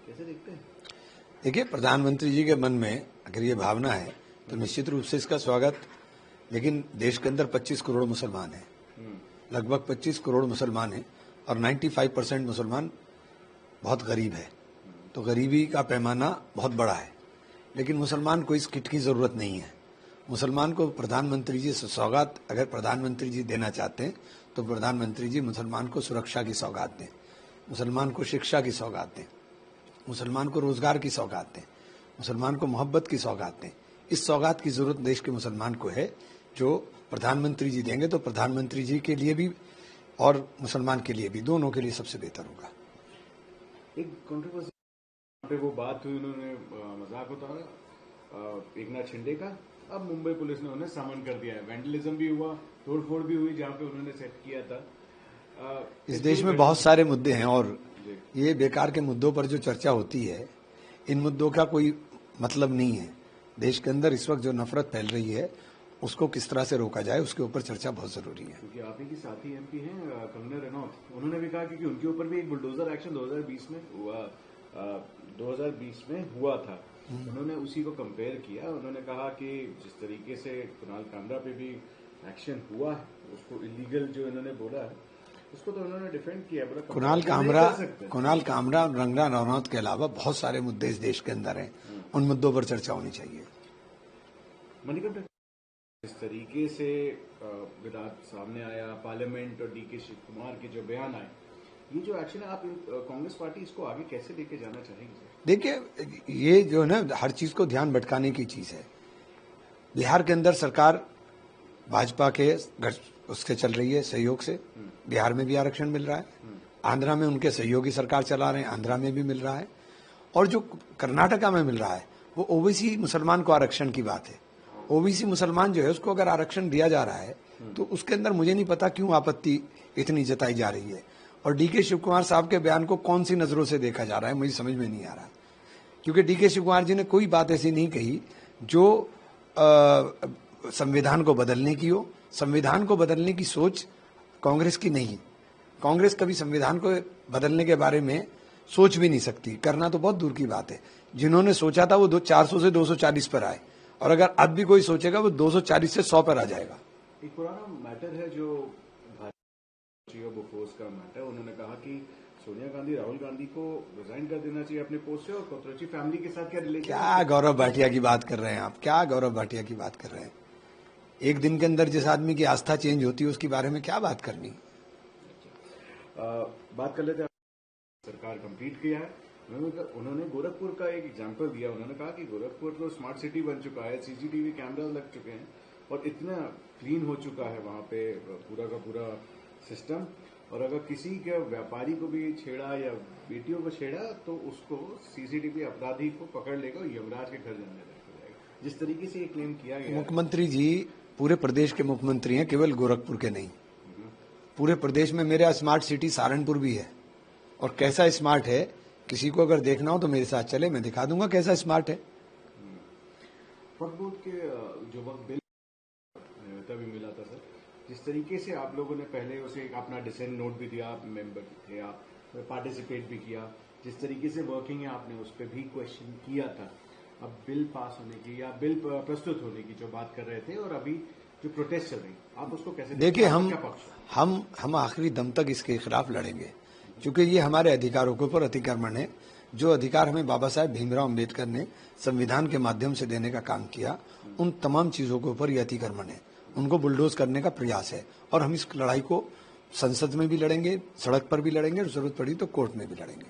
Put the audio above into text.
कैसे देखते हैं? देखिए, प्रधानमंत्री जी के मन में अगर ये भावना है तो निश्चित रूप से इसका स्वागत, लेकिन देश के अंदर 25 करोड़ मुसलमान हैं, लगभग 25 करोड़ मुसलमान हैं और 95% मुसलमान बहुत गरीब है, तो गरीबी का पैमाना बहुत बड़ा है। लेकिन मुसलमान को इस किट की जरूरत नहीं है। मुसलमान को प्रधानमंत्री जी से सौगात अगर प्रधानमंत्री जी देना चाहते हैं तो प्रधानमंत्री जी मुसलमान को सुरक्षा की सौगात दें, मुसलमान को शिक्षा की सौगात दें, मुसलमान को रोजगार की सौगात दें, मुसलमान को मोहब्बत की सौगात दें। इस सौगात की जरूरत देश के मुसलमान को है, जो प्रधानमंत्री जी देंगे तो प्रधानमंत्री जी के लिए भी और मुसलमान के लिए भी, दोनों के लिए सबसे बेहतर होगा। एक कंट्रोवर्सी पे वो बात हुई, उन्होंने मजाक उतारा एकनाथ शिंदे का। अब मुंबई पुलिस ने उन्हें समन कर दिया है, वैंडलिज्म भी हुआ, तोड़फोड़ भी हुई जहां पे उन्होंने सेट किया था। इस देश में बहुत सारे मुद्दे हैं और ये बेकार के मुद्दों पर जो चर्चा होती है, इन मुद्दों का कोई मतलब नहीं है। देश के अंदर इस वक्त जो नफरत फैल रही है उसको किस तरह से रोका जाए, उसके ऊपर चर्चा बहुत जरूरी है। क्योंकि आप ही की साथी एमपी हैं कंगना रनौत, उन्होंने भी कहा कि उनके ऊपर भी एक बुलडोजर एक्शन 2020 में हुआ था। उन्होंने उसी को कंपेयर किया। उन्होंने कहा कि जिस तरीके से कुणाल कामरा पे भी एक्शन हुआ है, उसको इलीगल जो इन्होंने बोला है, उसको तो उन्होंने डिफेंड किया। कुणाल कामरा और कंगना रनौत के अलावा बहुत सारे मुद्दे इस देश के अंदर हैं, उन मुद्दों पर चर्चा होनी चाहिए। मणिकंठ, इस तरीके से विवाद सामने आया, पार्लियामेंट और डीके शिव कुमार के जो बयान आए, ये जो एक्शन है, आप कांग्रेस पार्टी इसको आगे कैसे लेके जाना चाहेंगे? देखिए, ये जो है ना, हर चीज को ध्यान भटकाने की चीज है। बिहार के अंदर सरकार भाजपा के उससे चल रही है, सहयोग से बिहार में भी आरक्षण मिल रहा है, आंध्रा में उनके सहयोगी सरकार चला रहे हैं, आंध्रा में भी मिल रहा है, और जो कर्नाटका में मिल रहा है वो ओबीसी मुसलमान को आरक्षण की बात है। ओबीसी मुसलमान जो है उसको अगर आरक्षण दिया जा रहा है तो उसके अंदर मुझे नहीं पता क्यों आपत्ति इतनी जताई जा रही है। और डीके शिव कुमार साहब के बयान को कौन सी नजरों से देखा जा रहा है, मुझे समझ में नहीं आ रहा, क्योंकि डीके शिव कुमार जी ने कोई बात ऐसी नहीं कही जो संविधान को बदलने की हो। संविधान को बदलने की सोच कांग्रेस की नहीं। कांग्रेस कभी संविधान को बदलने के बारे में सोच भी नहीं सकती, करना तो बहुत दूर की बात है। जिन्होंने सोचा था वो 400 से 240 पर आए, और अगर अब भी कोई सोचेगा वो 240 से 100 पर आ जाएगा। एक पुराना मैटर है जो बोफोर्स का मैटर, उन्होंने कहा कि सोनिया गांधी राहुल गांधी को रिजाइन कर देना चाहिए अपने पोस्ट से, और कोथरुची फैमिली के साथ क्या रिलेशन? क्या गौरव भाटिया की बात कर रहे हैं आप, क्या गौरव भाटिया की बात कर रहे हैं? एक दिन के अंदर जिस आदमी की आस्था चेंज होती है उसके बारे में क्या बात करनी? बात कर लेते हैं। सरकार कंप्लीट किया है, उन्होंने गोरखपुर का एक एग्जांपल दिया। उन्होंने कहा कि गोरखपुर तो स्मार्ट सिटी बन चुका है, सीसीटीवी कैमरा लग चुके हैं और इतना क्लीन हो चुका है वहां पे पूरा का पूरा सिस्टम। और अगर किसी के व्यापारी को भी छेड़ा या बेटियों को छेड़ा तो उसको सीसीटीवी अपराधी को पकड़ लेगा और यमराज के घर जाने जाएगा। जिस तरीके से ये क्लेम किया गया, मुख्यमंत्री जी पूरे प्रदेश के मुख्यमंत्री हैं, केवल गोरखपुर के नहीं। पूरे प्रदेश में मेरा स्मार्ट सिटी सहारनपुर भी है, और कैसा स्मार्ट है, किसी को अगर देखना हो तो मेरे साथ चले, मैं दिखा दूंगा कैसा स्मार्ट है। वक्फ बोर्ड के जो वक्त बिल भी मिला था सर, जिस तरीके से आप लोगों ने पहले उसे अपना डिसेंट नोट भी दिया, आप मेंबर थे, आप पार्टिसिपेट भी किया, जिस तरीके से वर्किंग है आपने उस पर भी क्वेश्चन किया था। अब बिल पास होने की या बिल प्रस्तुत होने की जो बात कर रहे थे, और अभी जो प्रोटेस्ट चल रही, आप उसको कैसे देखिए? हम आखिरी दम तक इसके खिलाफ लड़ेंगे, क्योंकि ये हमारे अधिकारों के ऊपर अतिक्रमण है। जो अधिकार हमें बाबा साहेब भीमराव अम्बेडकर ने संविधान के माध्यम से देने का काम किया, उन तमाम चीजों के ऊपर ये अतिक्रमण है, उनको बुलडोज करने का प्रयास है। और हम इस लड़ाई को संसद में भी लड़ेंगे, सड़क पर भी लड़ेंगे, और जरूरत पड़ी तो कोर्ट में भी लड़ेंगे।